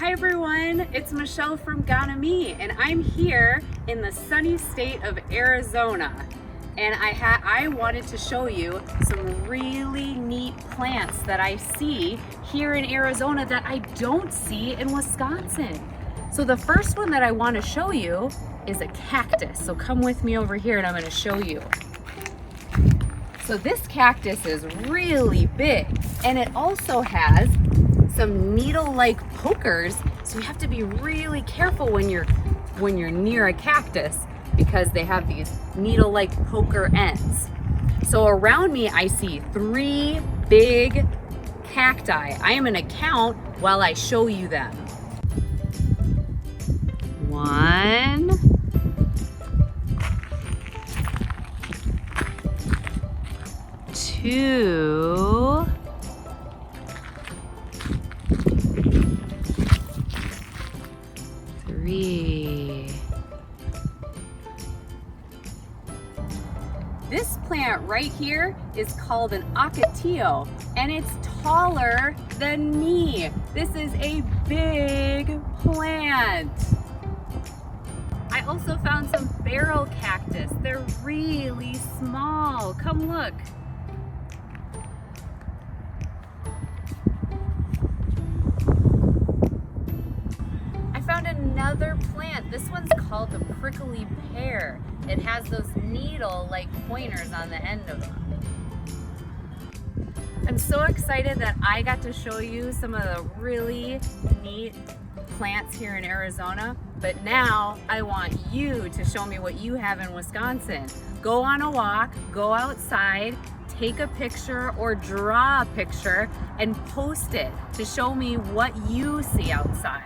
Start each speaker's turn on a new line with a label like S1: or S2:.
S1: Hi everyone, it's Michelle from Ghana Me, and I'm here in the sunny state of Arizona. And I wanted to show you some really neat plants that I see here in Arizona that I don't see in Wisconsin. So the first one that I want to show you is a cactus. So come with me over here and I'm going to show you. So this cactus is really big, and it also has some needle-like pokers, so you have to be really careful when you're near a cactus because they have these needle-like poker ends. So around me I see 3 big cacti. I am going to count while I show you them. 1, 2, 3. This plant right here is called an ocotillo, and it's taller than me. This is a big plant. I also found some barrel cactus. They're really small. Come look. I found another plant. This one's called the prickly pear. It has those needle-like pointers on the end of them. I'm so excited that I got to show you some of the really neat plants here in Arizona, but now I want you to show me what you have in Wisconsin. Go on a walk, go outside, take a picture or draw a picture and post it to show me what you see outside.